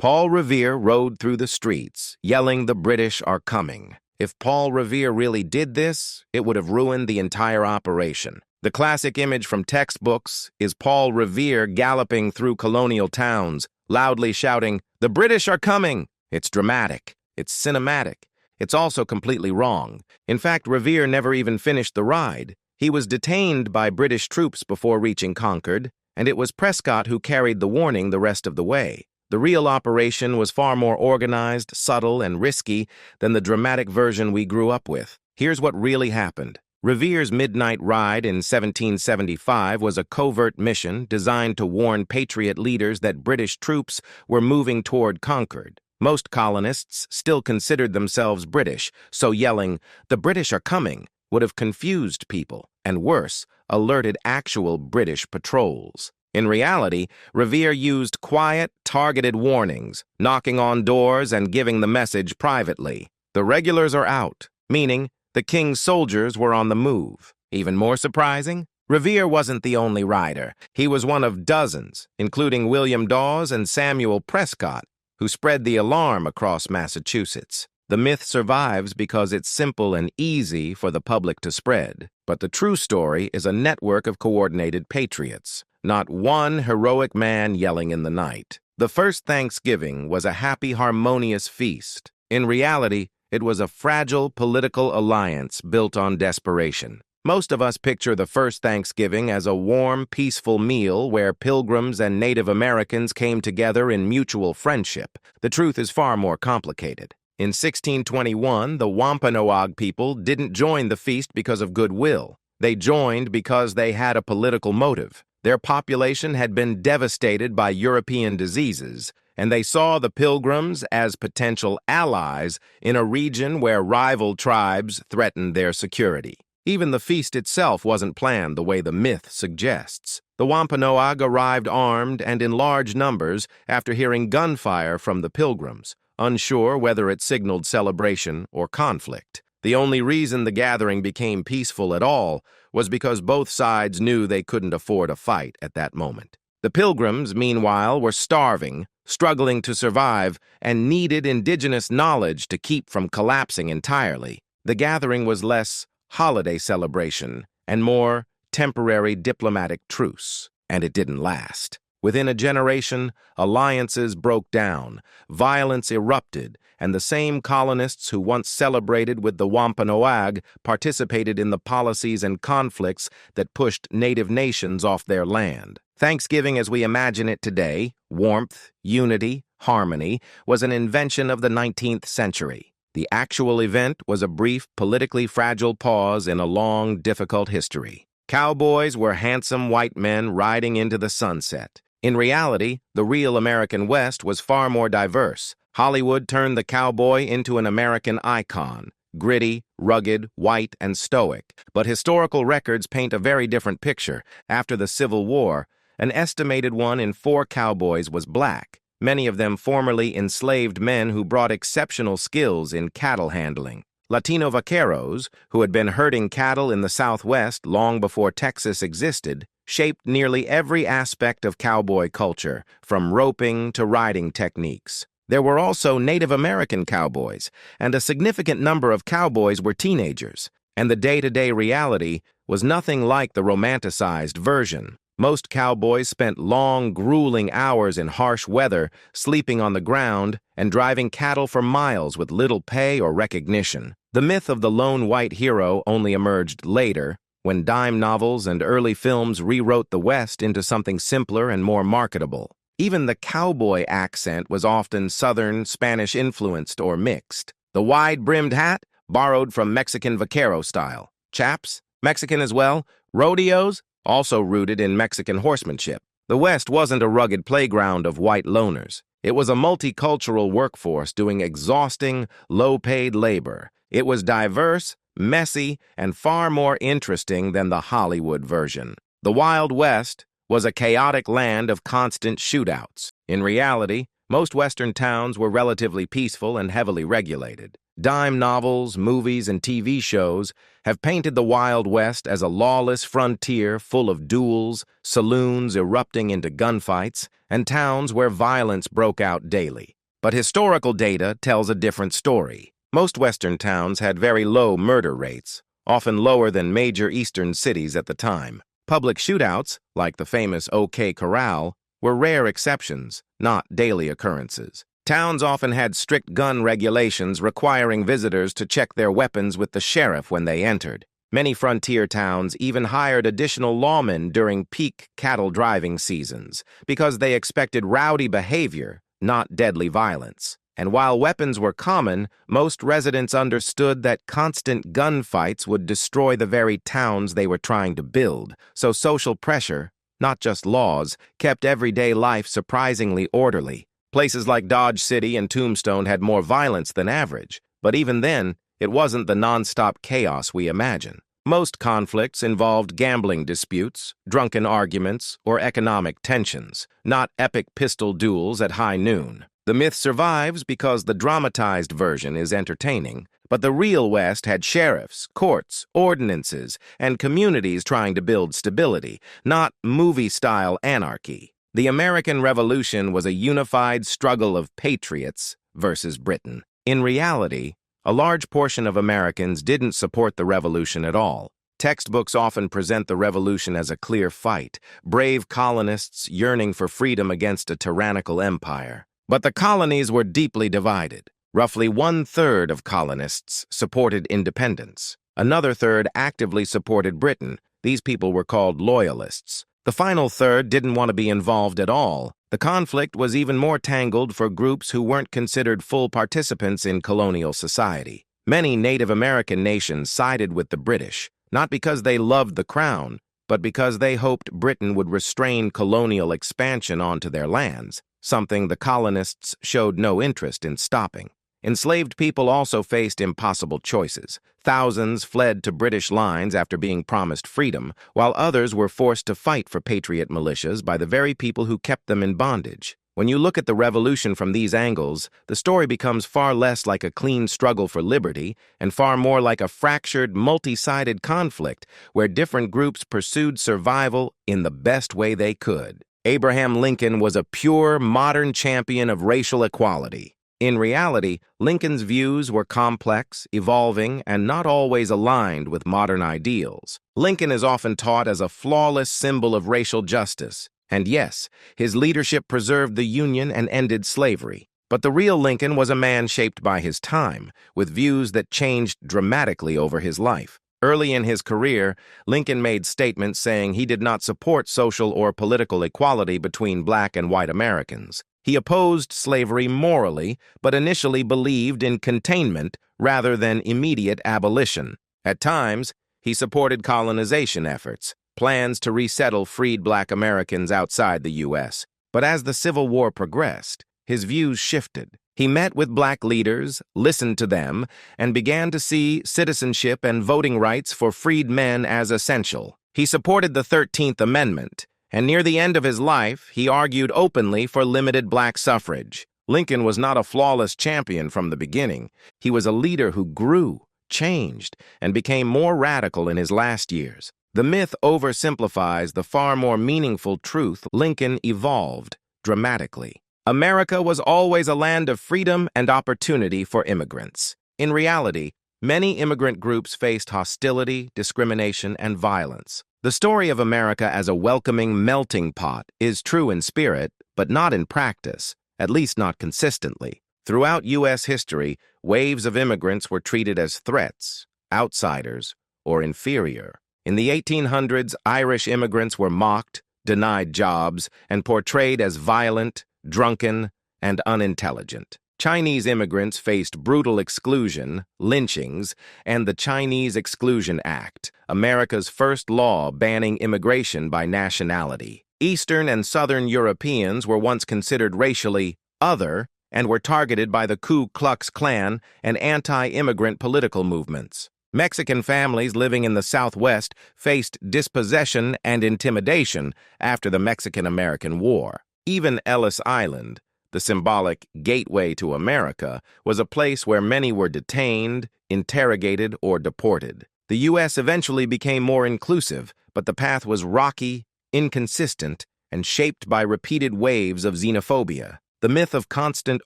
Paul Revere rode through the streets, yelling, "The British are coming." If Paul Revere really did this, it would have ruined the entire operation. The classic image from textbooks is Paul Revere galloping through colonial towns, loudly shouting, "The British are coming!" It's dramatic. It's cinematic. It's also completely wrong. In fact, Revere never even finished the ride. He was detained by British troops before reaching Concord, and it was Prescott who carried the warning the rest of the way. The real operation was far more organized, subtle, and risky than the dramatic version we grew up with. Here's what really happened. Revere's midnight ride in 1775 was a covert mission designed to warn Patriot leaders that British troops were moving toward Concord. Most colonists still considered themselves British, so yelling, "The British are coming," would have confused people, and worse, alerted actual British patrols. In reality, Revere used quiet, targeted warnings, knocking on doors and giving the message privately. The regulars are out, meaning the king's soldiers were on the move. Even more surprising, Revere wasn't the only rider. He was one of dozens, including William Dawes and Samuel Prescott, who spread the alarm across Massachusetts. The myth survives because it's simple and easy for the public to spread. But the true story is a network of coordinated patriots, not one heroic man yelling in the night. The first Thanksgiving was a happy, harmonious feast. In reality, it was a fragile political alliance built on desperation. Most of us picture the first Thanksgiving as a warm, peaceful meal where pilgrims and Native Americans came together in mutual friendship. The truth is far more complicated. In 1621, the Wampanoag people didn't join the feast because of goodwill. They joined because they had a political motive. Their population had been devastated by European diseases, and they saw the Pilgrims as potential allies in a region where rival tribes threatened their security. Even the feast itself wasn't planned the way the myth suggests. The Wampanoag arrived armed and in large numbers after hearing gunfire from the Pilgrims, unsure whether it signaled celebration or conflict. The only reason the gathering became peaceful at all was because both sides knew they couldn't afford a fight at that moment. The Pilgrims, meanwhile, were starving, struggling to survive, and needed indigenous knowledge to keep from collapsing entirely. The gathering was less holiday celebration and more temporary diplomatic truce, and it didn't last. Within a generation, alliances broke down, violence erupted, and the same colonists who once celebrated with the Wampanoag participated in the policies and conflicts that pushed native nations off their land. Thanksgiving as we imagine it today, warmth, unity, harmony, was an invention of the 19th century. The actual event was a brief, politically fragile pause in a long, difficult history. Cowboys were handsome white men riding into the sunset. In reality, the real American West was far more diverse. Hollywood turned the cowboy into an American icon, gritty, rugged, white, and stoic. But historical records paint a very different picture. After the Civil War, an estimated 1 in 4 cowboys was black, many of them formerly enslaved men who brought exceptional skills in cattle handling. Latino vaqueros, who had been herding cattle in the Southwest long before Texas existed, shaped nearly every aspect of cowboy culture, from roping to riding techniques. There were also Native American cowboys, and a significant number of cowboys were teenagers, and the day-to-day reality was nothing like the romanticized version. Most cowboys spent long, grueling hours in harsh weather, sleeping on the ground, and driving cattle for miles with little pay or recognition. The myth of the lone white hero only emerged later, when dime novels and early films rewrote the West into something simpler and more marketable. Even the cowboy accent was often Southern, Spanish-influenced or mixed. The wide-brimmed hat, borrowed from Mexican vaquero style. Chaps, Mexican as well. Rodeos, also rooted in Mexican horsemanship. The West wasn't a rugged playground of white loners. It was a multicultural workforce doing exhausting, low-paid labor. It was diverse, messy, and far more interesting than the Hollywood version. The Wild West was a chaotic land of constant shootouts. In reality, most Western towns were relatively peaceful and heavily regulated. Dime novels, movies, and TV shows have painted the Wild West as a lawless frontier full of duels, saloons erupting into gunfights, and towns where violence broke out daily. But historical data tells a different story. Most Western towns had very low murder rates, often lower than major Eastern cities at the time. Public shootouts, like the famous OK Corral, were rare exceptions, not daily occurrences. Towns often had strict gun regulations requiring visitors to check their weapons with the sheriff when they entered. Many frontier towns even hired additional lawmen during peak cattle driving seasons because they expected rowdy behavior, not deadly violence. And while weapons were common, most residents understood that constant gunfights would destroy the very towns they were trying to build. So social pressure, not just laws, kept everyday life surprisingly orderly. Places like Dodge City and Tombstone had more violence than average, but even then, it wasn't the non-stop chaos we imagine. Most conflicts involved gambling disputes, drunken arguments, or economic tensions, not epic pistol duels at high noon. The myth survives because the dramatized version is entertaining, but the real West had sheriffs, courts, ordinances, and communities trying to build stability, not movie-style anarchy. The American Revolution was a unified struggle of patriots versus Britain. In reality, a large portion of Americans didn't support the revolution at all. Textbooks often present the revolution as a clear fight, brave colonists yearning for freedom against a tyrannical empire. But the colonies were deeply divided. Roughly 1/3 of colonists supported independence. Another third actively supported Britain. These people were called loyalists. The final third didn't want to be involved at all. The conflict was even more tangled for groups who weren't considered full participants in colonial society. Many Native American nations sided with the British, not because they loved the crown, but because they hoped Britain would restrain colonial expansion onto their lands, something the colonists showed no interest in stopping. Enslaved people also faced impossible choices. Thousands fled to British lines after being promised freedom, while others were forced to fight for patriot militias by the very people who kept them in bondage. When you look at the revolution from these angles, the story becomes far less like a clean struggle for liberty and far more like a fractured, multi-sided conflict where different groups pursued survival in the best way they could. Abraham Lincoln was a pure, modern champion of racial equality. In reality, Lincoln's views were complex, evolving, and not always aligned with modern ideals. Lincoln is often taught as a flawless symbol of racial justice. And yes, his leadership preserved the Union and ended slavery. But the real Lincoln was a man shaped by his time, with views that changed dramatically over his life. Early in his career, Lincoln made statements saying he did not support social or political equality between black and white Americans. He opposed slavery morally, but initially believed in containment rather than immediate abolition. At times, he supported colonization efforts, plans to resettle freed black Americans outside the U.S. But as the Civil War progressed, his views shifted. He met with black leaders, listened to them, and began to see citizenship and voting rights for freed men as essential. He supported the 13th Amendment, and near the end of his life, he argued openly for limited black suffrage. Lincoln was not a flawless champion from the beginning. He was a leader who grew, changed, and became more radical in his last years. The myth oversimplifies the far more meaningful truth. Lincoln evolved dramatically. America was always a land of freedom and opportunity for immigrants. In reality, many immigrant groups faced hostility, discrimination, and violence. The story of America as a welcoming melting pot is true in spirit, but not in practice, at least not consistently. Throughout U.S. history, waves of immigrants were treated as threats, outsiders, or inferior. In the 1800s, Irish immigrants were mocked, denied jobs, and portrayed as violent, drunken, and unintelligent. Chinese immigrants faced brutal exclusion, lynchings, and the Chinese Exclusion Act, America's first law banning immigration by nationality. Eastern and Southern Europeans were once considered racially other and were targeted by the Ku Klux Klan and anti-immigrant political movements. Mexican families living in the Southwest faced dispossession and intimidation after the Mexican-American War. Even Ellis Island, the symbolic gateway to America, was a place where many were detained, interrogated, or deported. The U.S. eventually became more inclusive, but the path was rocky, inconsistent, and shaped by repeated waves of xenophobia. The myth of constant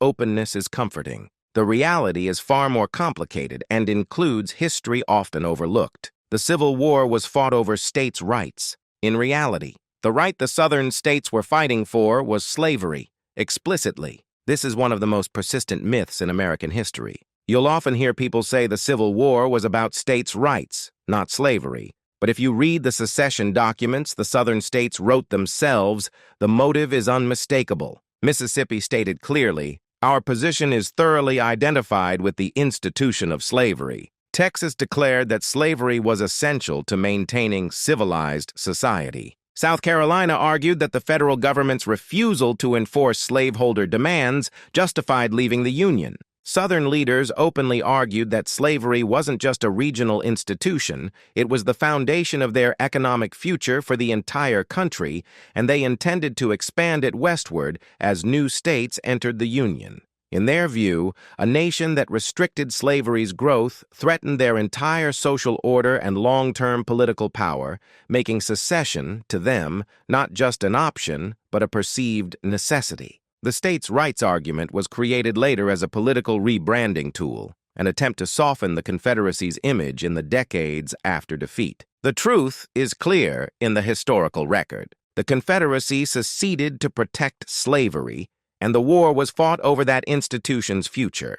openness is comforting. The reality is far more complicated and includes history often overlooked. The Civil War was fought over states' rights. In reality, the right the Southern states were fighting for was slavery, explicitly. This is one of the most persistent myths in American history. You'll often hear people say the Civil War was about states' rights, not slavery. But if you read the secession documents the Southern states wrote themselves, the motive is unmistakable. Mississippi stated clearly, "Our position is thoroughly identified with the institution of slavery." Texas declared that slavery was essential to maintaining civilized society. South Carolina argued that the federal government's refusal to enforce slaveholder demands justified leaving the Union. Southern leaders openly argued that slavery wasn't just a regional institution, it was the foundation of their economic future for the entire country, and they intended to expand it westward as new states entered the Union. In their view, a nation that restricted slavery's growth threatened their entire social order and long-term political power, making secession, to them, not just an option, but a perceived necessity. The states' rights argument was created later as a political rebranding tool, an attempt to soften the Confederacy's image in the decades after defeat. The truth is clear in the historical record. The Confederacy seceded to protect slavery, and the war was fought over that institution's future.